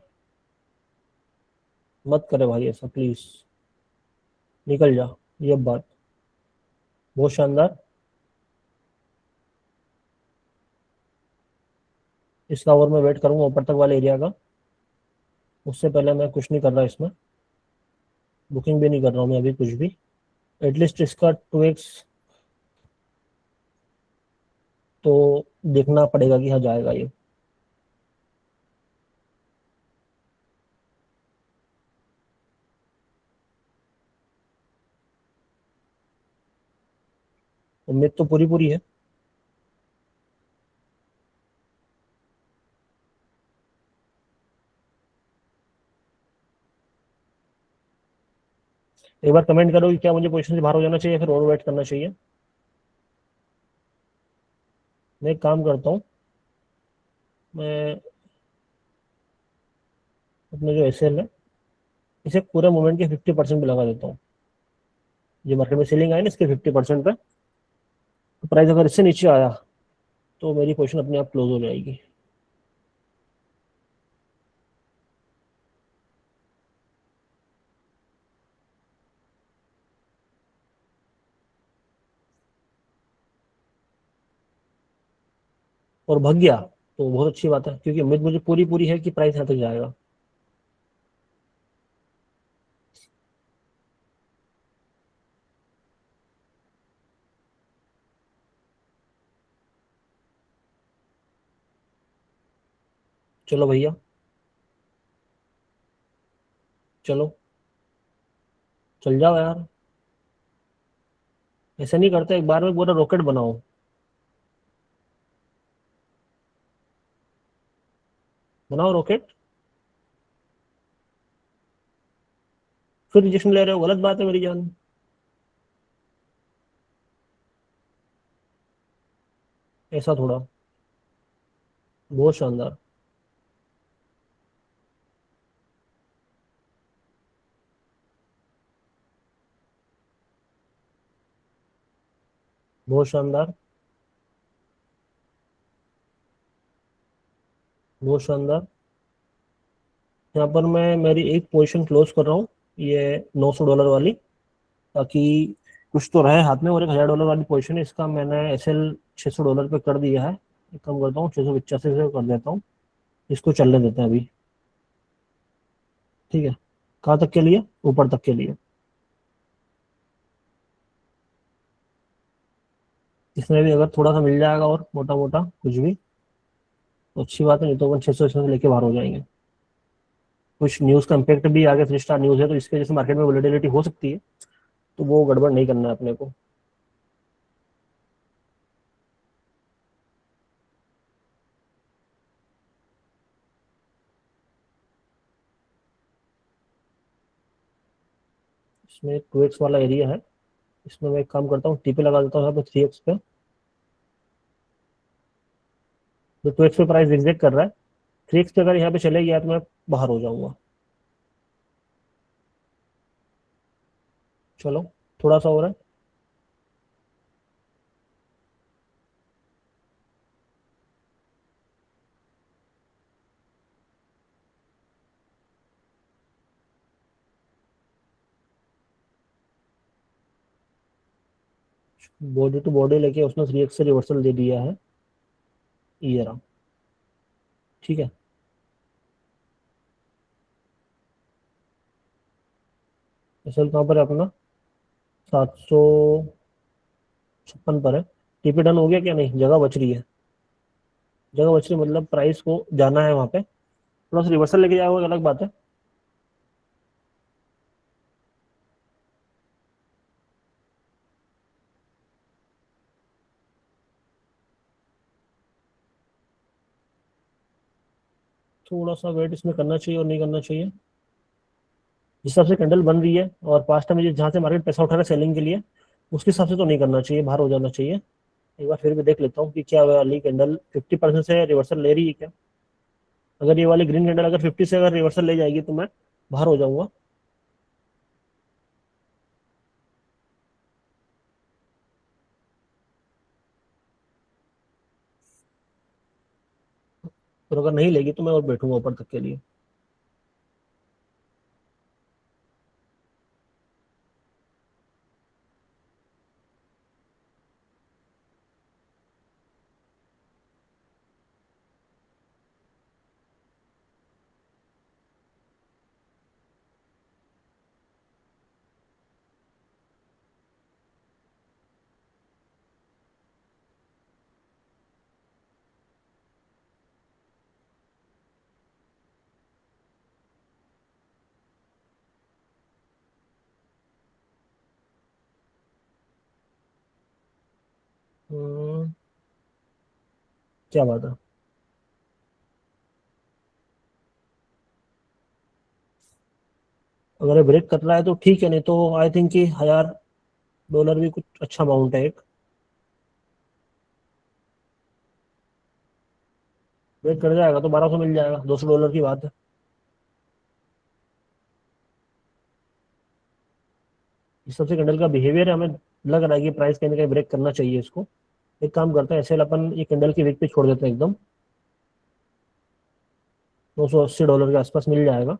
मत करे भाई ऐसा प्लीज, निकल जा। ये बात बहुत शानदार। इसका ओवर मैं वेट करूंगा ऊपर तक वाले एरिया का, उससे पहले मैं कुछ नहीं कर रहा इसमें, बुकिंग भी नहीं कर रहा हूँ मैं अभी कुछ भी। एटलीस्ट इसका 2x तो देखना पड़ेगा कि हाँ जाएगा ये। उम्मीद तो पूरी पूरी है। एक बार कमेंट करो कि क्या मुझे पोजीशन से बाहर हो जाना चाहिए फिर और वेट करना चाहिए। मैं एक काम करता हूँ, मैं अपने जो एसएल है इसे पूरे मूवमेंट के 50% पे लगा देता हूँ। जो मार्केट में सेलिंग आई ना इसके 50% पे, तो प्राइस अगर इससे नीचे आया तो मेरी पोजीशन अपने आप क्लोज हो जाएगी। और भाग गया तो बहुत अच्छी बात है, क्योंकि उम्मीद मुझे पूरी पूरी है कि प्राइस यहाँ तक जाएगा। चलो भैया, चलो, चल जाओ यार। ऐसा नहीं करते, एक बार में पूरा रॉकेट बनाओ। बनाओ रॉकेट। फिर रिजेक्शन ले रहे हो, गलत बात है मेरी जान। ऐसा थोड़ा। बहुत शानदार। बहुत शानदार। बहुत शानदार। यहाँ पर मैं मेरी एक पोजीशन क्लोज कर रहा हूँ, ये $900 वाली, ताकि कुछ तो रहे हाथ में। और $1000 वाली पोजीशन है, इसका मैंने एसएल $600 पे कर दिया है। एक काम करता हूँ 685 से कर देता हूँ, इसको चलने देते हैं अभी। ठीक है, कहाँ तक के लिए? ऊपर तक के लिए। इसमें भी अगर थोड़ा सा मिल जाएगा और मोटा मोटा कुछ भी, तो अच्छी बात है, नहीं तो अपन 600 से लेके बाहर हो जाएंगे। कुछ न्यूज़ का इम्पैक्ट भी आगे 3 स्टार न्यूज़ है, तो इसके वजह से मार्केट में वोलेटिलिटी हो सकती है, तो वो गड़बड़ नहीं करना है अपने को। इसमें 2x वाला एरिया है, इसमें मैं एक काम करता हूँ, टीपी लगा देता हूँ यहाँ पे 3x पे। तो 2x पे प्राइस एग्जिट कर रहा है, 3x पे अगर यहाँ पे चले गया तो मैं बाहर हो जाऊंगा। चलो, थोड़ा सा हो रहा है। बॉडी टू बॉडी लेके उसने 3x से रिवर्सल दे दिया है, ये रहा। ठीक है, एसएल कहाँ पर है अपना? 756 पर है। टीपी डन हो गया क्या? नहीं, जगह बच रही है। जगह बच रही है मतलब प्राइस को जाना है वहां पे, थोड़ा सा रिवर्सल लेके जाओगे अलग बात है। थोड़ा सा वेट इसमें करना चाहिए और नहीं करना चाहिए। जिस हिसाब से कैंडल बन रही है और पास्ट टाइम जहाँ से मार्केट पैसा उठा रहा है सेलिंग के लिए, उसके हिसाब से तो नहीं करना चाहिए, बाहर हो जाना चाहिए। एक बार फिर भी देख लेता हूँ कि क्या वाली कैंडल 50% से रिवर्सल ले रही है क्या। अगर ये वाली ग्रीन कैंडल अगर 50 से अगर रिवर्सल ले जाएगी तो मैं बाहर हो जाऊंगा। और अगर नहीं लेगी तो मैं और बैठूंगा ऊपर तक के लिए। हम्म, क्या बात है। अगर ये ब्रेक कर रहा है तो ठीक है, नहीं तो आई थिंक कि $1000 भी कुछ अच्छा अमाउंट है एक। ब्रेक कर जाएगा तो 1200 मिल जाएगा, $200 की बात है। इस सबसे कैंडल का बिहेवियर है, हमें लग रहा है कि प्राइस कहीं ना कहीं ब्रेक करना चाहिए इसको। एक काम करते हैं, ऐसे अपन ये कैंडल की वीक पे छोड़ देते हैं एकदम। $280 के आसपास मिल जाएगा।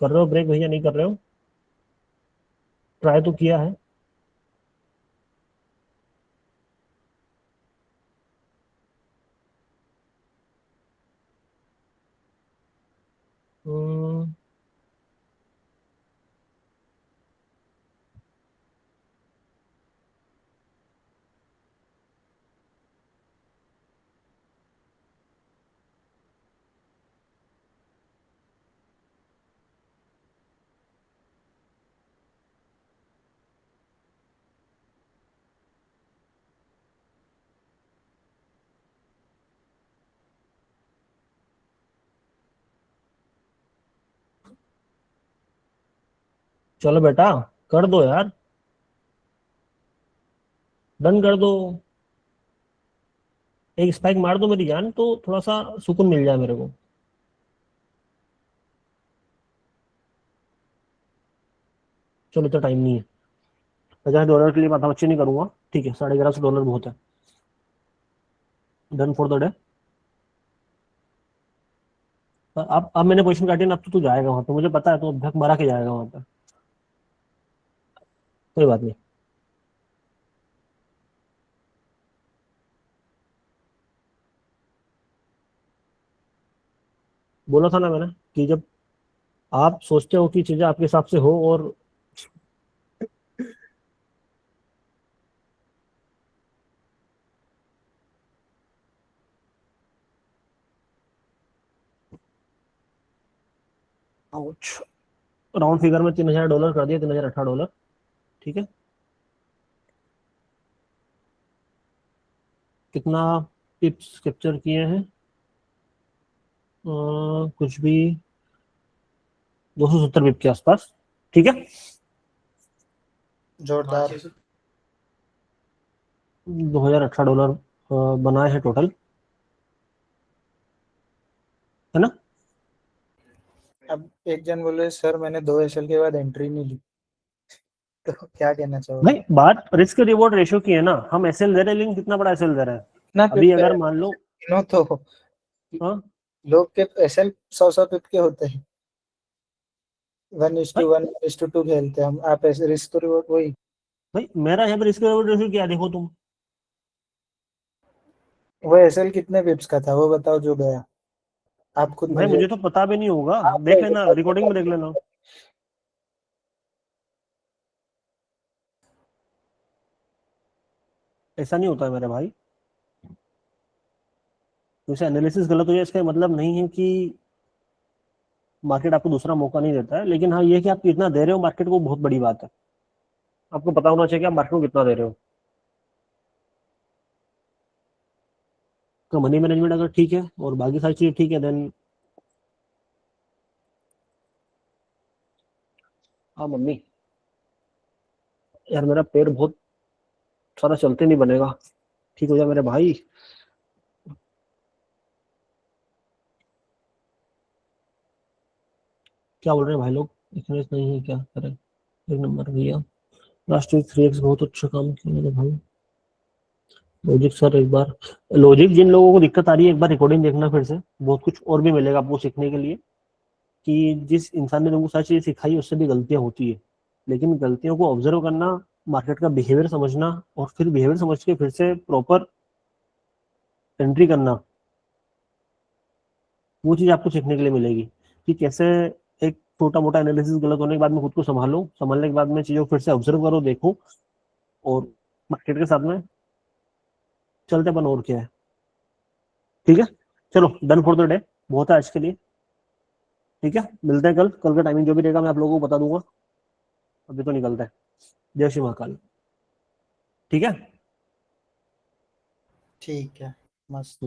कर रहे हो ब्रेक भैया, नहीं कर रहे हो? ट्राई तो किया है। हम्म, चलो बेटा, कर दो यार, डन कर दो। एक स्पाइक मार दो मेरी जान, तो थोड़ा सा सुकून मिल जाए मेरे को। चलो, इतना टाइम नहीं है। $1000 के लिए माथा बच्ची नहीं करूंगा। ठीक है, $1150 बहुत है। Done for the day. अब मैंने पोजीशन काटी ना, अब तो तू जाएगा वहां पे, मुझे पता है, तो अब धक मारा के जाएगा वहां पे। कोई बात नहीं। बोला था ना मैंने कि जब आप सोचते हो कि चीजें आपके हिसाब से हो और राउंड फिगर में $3000 कर दिया, $3018, ठीक है। कितना टिप्स कैप्चर किए हैं? कुछ भी 270 पिप के आसपास, ठीक है। जोरदार। $2018 बनाए हैं टोटल, है ना। अब एक जन बोले सर मैंने 2 एसएल के बाद एंट्री नहीं ली, तो क्या कहना चाहोगे? भाई बात रिस्क रिवॉर्ड रेशियो की है ना, हम एसएल दे रहे हैं लेकिन कितना बड़ा एसएल दे रहे हैं। ना अभी पिप अगर मान लो, नो तो हाँ लोग के एसएल 100 पिप के होते हैं, 1:1:2 खेलते हैं हम। आप ऐसे रिस्क तो रिवॉर्ड वही। भाई मेरा यहाँ पर रिस्क रिवॉर्ड रेशियो क्या है, देखो तुम। वो एसएल कितने पिप्स का था वो बताओ जो गया, आप खुद भाई मुझे। मुझे तो पता भी नहीं होगा, आप देख लेना रिकॉर्डिंग में, देख लेना। ऐसा नहीं होता है मेरे भाई। वैसे एनालिसिस गलत हो जाए इसका मतलब नहीं है कि मार्केट आपको दूसरा मौका नहीं देता है, लेकिन हाँ ये है कि आप कितना दे रहे हो मार्केट को, बहुत बड़ी बात है। आपको पता होना चाहिए कि आप मार्केट को कितना दे रहे हो। तो मनी मैनेजमेंट अगर ठीक है और बाकी सारी चीजें ठीक है, देन हाँ मम्मी, यार मेरा पैर बहुत सारा चलते नहीं बनेगा, ठीक हो जाए मेरे भाई। क्या बोल रहे हैं भाई लोग, इतने नहीं है, क्या करें। एक नंबर भैया, लास्ट वीक 3x बहुत अच्छा काम किया मेरे भाई। लॉजिक सर एक बार, लॉजिक जिन लोगों को दिक्कत आ रही है एक बार रिकॉर्डिंग देखना फिर से, बहुत कुछ और भी मिलेगा आपको सीखने के लिए। कि जिस इंसान ने तुमको सारी चीजें सिखाई उससे भी गलतियां होती है, लेकिन गलतियों को ऑब्जर्व करना, मार्केट का बिहेवियर समझना, और फिर बिहेवियर समझ के फिर से प्रॉपर एंट्री करना, वो चीज आपको सीखने के लिए मिलेगी। कि कैसे एक छोटा मोटा एनालिसिस गलत होने के बाद में खुद को संभालो, संभालने के बाद में चीजों को फिर से ऑब्जर्व करो, देखो, और मार्केट के साथ में चलते अपन, और क्या है। ठीक है, चलो डन फॉर द डे, बहुत है आज के लिए। ठीक है, मिलते हैं कल, कल का टाइमिंग जो भी रहेगा मैं आप लोगों को बता दूंगा। अभी तो निकलता है। जय श्री महाकाल। ठीक है। ठीक है, मस्त।